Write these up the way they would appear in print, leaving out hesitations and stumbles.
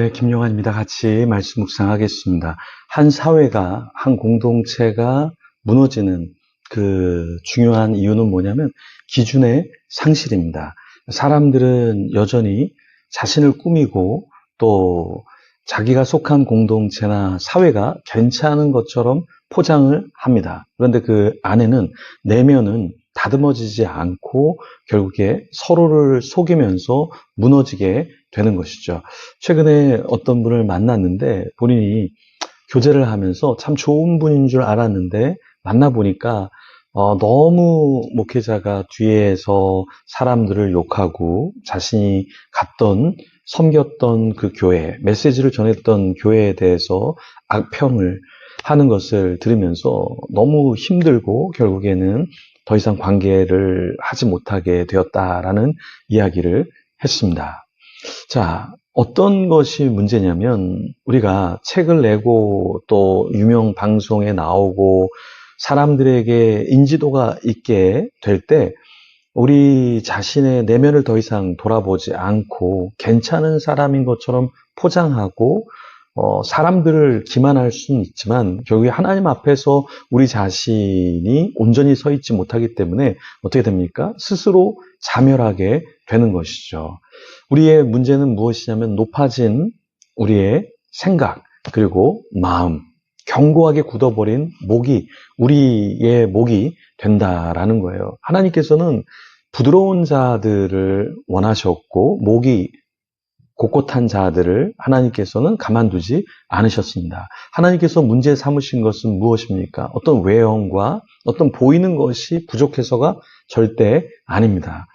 네, 김용환입니다. 같이 말씀 묵상하겠습니다. 한 사회가, 한 공동체가 무너지는 그 중요한 이유는 뭐냐면 기준의 상실입니다. 사람들은 여전히 자신을 꾸미고 또 자기가 속한 공동체나 사회가 괜찮은 것처럼 포장을 합니다. 그런데 그 안에는 내면은 다듬어지지 않고 결국에 서로를 속이면서 무너지게 되는 것이죠. 최근에 어떤 분을 만났는데 본인이 교제를 하면서 참 좋은 분인 줄 알았는데 만나보니까 너무 목회자가 뒤에서 사람들을 욕하고 자신이 갔던 섬겼던 그 교회, 메시지를 전했던 교회에 대해서 악평을 하는 것을 들으면서 너무 힘들고 결국에는 더 이상 관계를 하지 못하게 되었다라는 이야기를 했습니다. 자, 어떤 것이 문제냐면 우리가 책을 내고 또 유명 방송에 나오고 사람들에게 인지도가 있게 될 때 우리 자신의 내면을 더 이상 돌아보지 않고 괜찮은 사람인 것처럼 포장하고 사람들을 기만할 수는 있지만 결국에 하나님 앞에서 우리 자신이 온전히 서 있지 못하기 때문에 어떻게 됩니까? 스스로 자멸하게 되는 것이죠. 우리의 문제는 무엇이냐면 높아진 우리의 생각 그리고 마음, 견고하게 굳어버린 목이 우리의 목이 된다라는 거예요. 하나님께서는 부드러운 자들을 원하셨고 목이 곳곳한 자들을 하나님께서는 가만두지 않으셨습니다. 하나님께서 문제 삼으신 것은 무엇입니까? 어떤 외형과 어떤 보이는 것이 부족해서가 절대 아닙니다.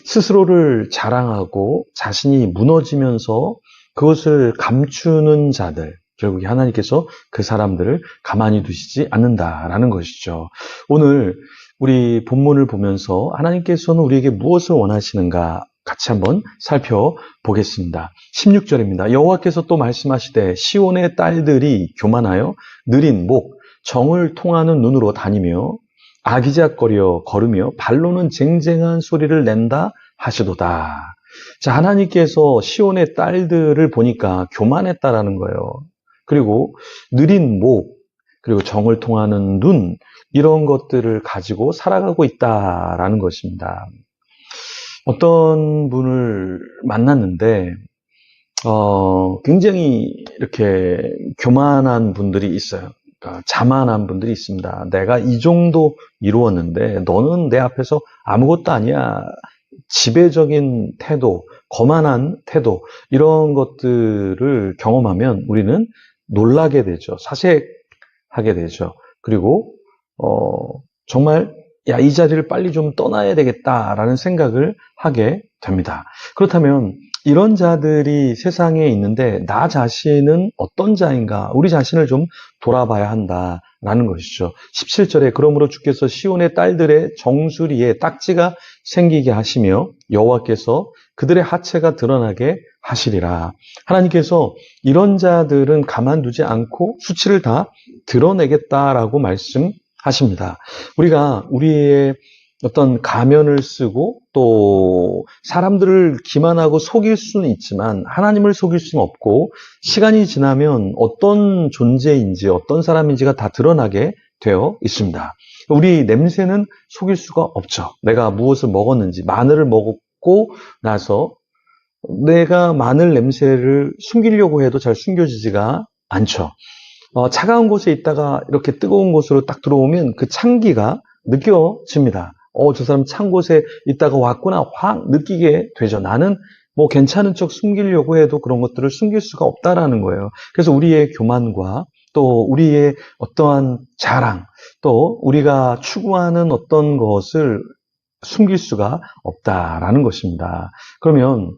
스스로를 자랑하고 자신이 무너지면서 그것을 감추는 자들, 결국에 하나님께서 그 사람들을 가만히 두시지 않는다라는 것이죠. 오늘 우리 본문을 보면서 하나님께서는 우리에게 무엇을 원하시는가 같이 한번 살펴보겠습니다. 16절입니다. 여호와께서 또 말씀하시되 시온의 딸들이 교만하여 느린 목, 정을 통하는 눈으로 다니며 아기작거려 걸으며 발로는 쟁쟁한 소리를 낸다 하시도다. 자, 하나님께서 시온의 딸들을 보니까 교만했다라는 거예요. 그리고 느린 목, 그리고 정을 통하는 눈, 이런 것들을 가지고 살아가고 있다라는 것입니다. 어떤 분을 만났는데 굉장히 이렇게 교만한 분들이 있어요. 그러니까 자만한 분들이 있습니다. 내가 이 정도 이루었는데 너는 내 앞에서 아무것도 아니야. 지배적인 태도, 거만한 태도 이런 것들을 경험하면 우리는 놀라게 되죠. 사색하게 되죠. 그리고 정말 야, 이 자리를 빨리 좀 떠나야 되겠다라는 생각을 하게 됩니다. 그렇다면 이런 자들이 세상에 있는데 나 자신은 어떤 자인가? 우리 자신을 좀 돌아봐야 한다라는 것이죠. 17절에 그러므로 주께서 시온의 딸들의 정수리에 딱지가 생기게 하시며 여호와께서 그들의 하체가 드러나게 하시리라. 하나님께서 이런 자들은 가만두지 않고 수치를 다 드러내겠다라고 말씀하십니다. 우리가 우리의 어떤 가면을 쓰고 또 사람들을 기만하고 속일 수는 있지만 하나님을 속일 수는 없고 시간이 지나면 어떤 존재인지 어떤 사람인지가 다 드러나게 되어 있습니다. 우리 냄새는 속일 수가 없죠. 내가 무엇을 먹었는지 마늘을 먹고 나서 내가 마늘 냄새를 숨기려고 해도 잘 숨겨지지가 않죠. 차가운 곳에 있다가 이렇게 뜨거운 곳으로 딱 들어오면 그 찬기가 느껴집니다. 저 사람 찬 곳에 있다가 왔구나 확 느끼게 되죠. 나는 뭐 괜찮은 척 숨기려고 해도 그런 것들을 숨길 수가 없다라는 거예요. 그래서 우리의 교만과 또 우리의 어떠한 자랑, 또 우리가 추구하는 어떤 것을 숨길 수가 없다라는 것입니다. 그러면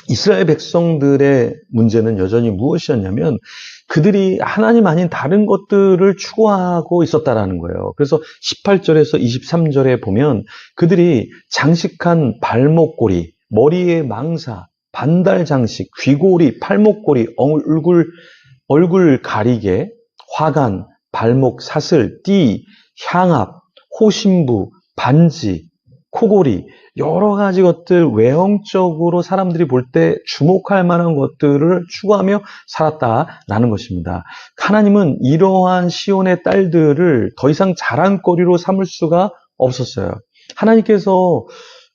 이스라엘 백성들의 문제는 여전히 무엇이었냐면 그들이 하나님 아닌 다른 것들을 추구하고 있었다라는 거예요. 그래서 18절에서 23절에 보면 그들이 장식한 발목고리, 머리에 망사, 반달 장식, 귀고리, 팔목고리, 얼굴 가리개, 화관, 발목 사슬, 띠, 향압, 호신부, 반지, 코고리 여러 가지 것들, 외형적으로 사람들이 볼 때 주목할 만한 것들을 추구하며 살았다라는 것입니다. 하나님은 이러한 시온의 딸들을 더 이상 자랑거리로 삼을 수가 없었어요. 하나님께서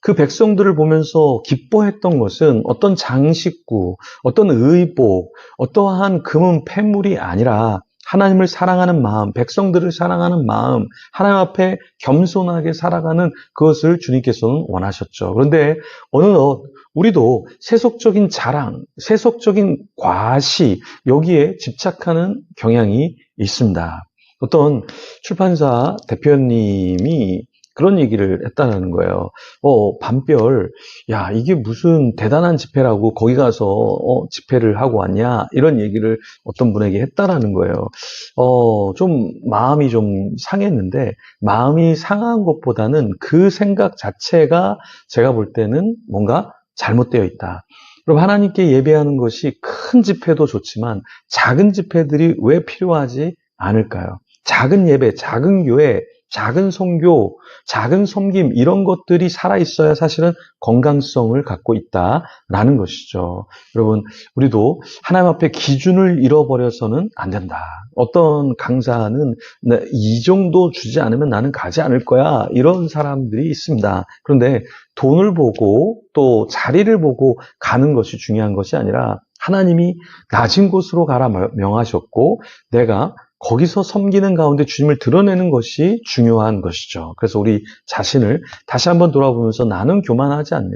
그 백성들을 보면서 기뻐했던 것은 어떤 장식구, 어떤 의복, 어떠한 금은 패물이 아니라 하나님을 사랑하는 마음, 백성들을 사랑하는 마음, 하나님 앞에 겸손하게 살아가는 그것을 주님께서는 원하셨죠. 그런데 어느덧 우리도 세속적인 자랑, 세속적인 과시, 여기에 집착하는 경향이 있습니다. 어떤 출판사 대표님이 그런 얘기를 했다는 거예요. 밤별, 야, 이게 무슨 대단한 집회라고 거기 가서 집회를 하고 왔냐? 이런 얘기를 어떤 분에게 했다라는 거예요. 좀 마음이 좀 상했는데, 마음이 상한 것보다는 그 생각 자체가 제가 볼 때는 뭔가 잘못되어 있다. 그럼 하나님께 예배하는 것이 큰 집회도 좋지만 작은 집회들이 왜 필요하지 않을까요? 작은 예배, 작은 교회, 작은 선교, 작은 섬김 이런 것들이 살아있어야 사실은 건강성을 갖고 있다라는 것이죠. 여러분, 우리도 하나님 앞에 기준을 잃어버려서는 안 된다. 어떤 강사는 이 정도 주지 않으면 나는 가지 않을 거야. 이런 사람들이 있습니다. 그런데 돈을 보고 또 자리를 보고 가는 것이 중요한 것이 아니라 하나님이 낮은 곳으로 가라 명하셨고 내가 거기서 섬기는 가운데 주님을 드러내는 것이 중요한 것이죠. 그래서 우리 자신을 다시 한번 돌아보면서 나는 교만하지 않냐?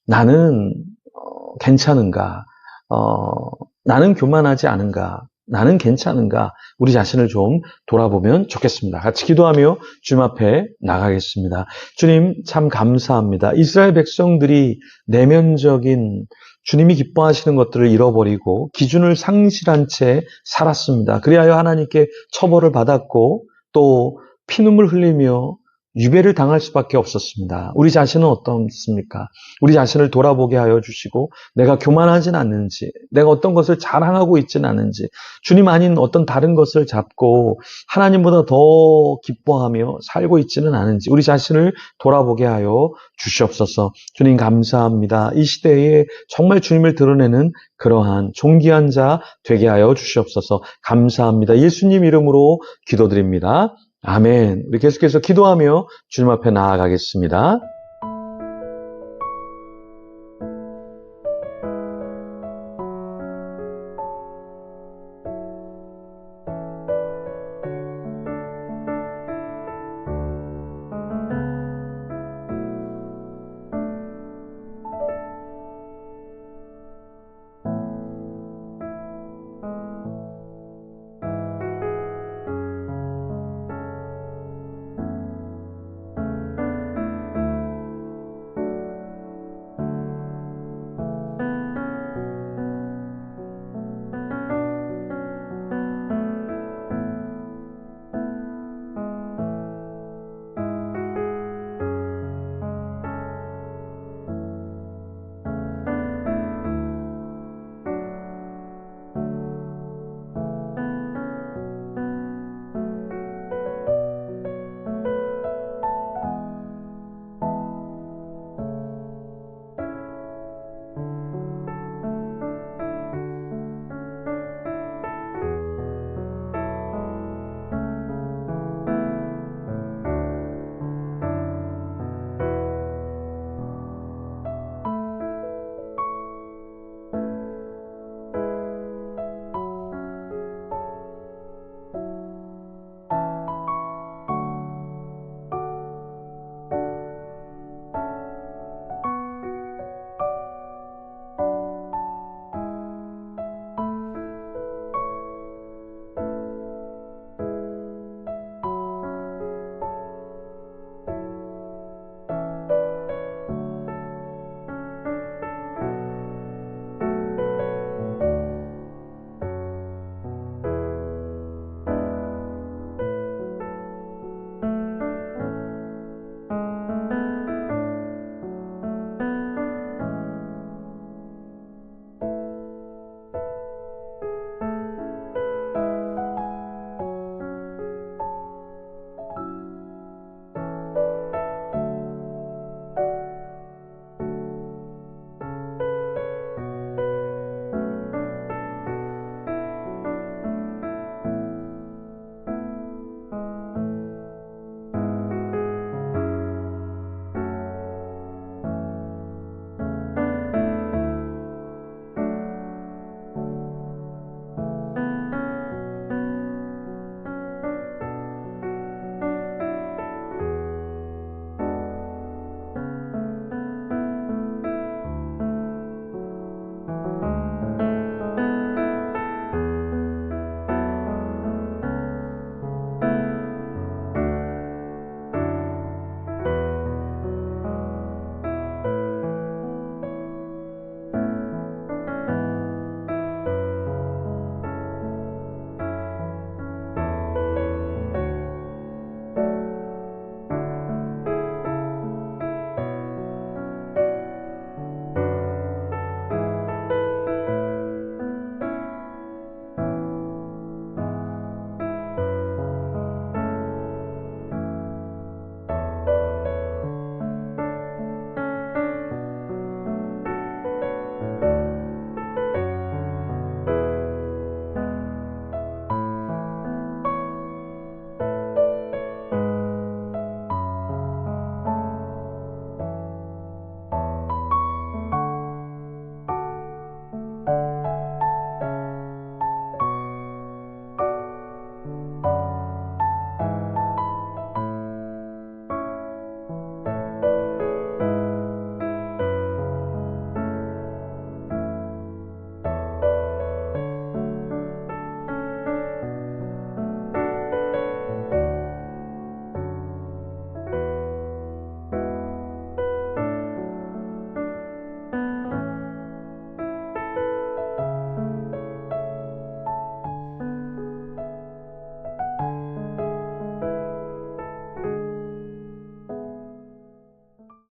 나는 괜찮은가? 나는 교만하지 않은가? 나는 괜찮은가? 우리 자신을 좀 돌아보면 좋겠습니다. 같이 기도하며 주님 앞에 나가겠습니다. 주님 참 감사합니다. 이스라엘 백성들이 내면적인 주님이 기뻐하시는 것들을 잃어버리고 기준을 상실한 채 살았습니다. 그리하여 하나님께 처벌을 받았고 또 피눈물 흘리며 유배를 당할 수밖에 없었습니다. 우리 자신은 어떻습니까? 우리 자신을 돌아보게 하여 주시고 내가 교만하진 않는지, 내가 어떤 것을 자랑하고 있지는 않은지, 주님 아닌 어떤 다른 것을 잡고 하나님보다 더 기뻐하며 살고 있지는 않은지 우리 자신을 돌아보게 하여 주시옵소서. 주님 감사합니다. 이 시대에 정말 주님을 드러내는 그러한 존귀한 자 되게 하여 주시옵소서. 감사합니다. 예수님 이름으로 기도드립니다. 아멘. 우리 계속해서 기도하며 주님 앞에 나아가겠습니다.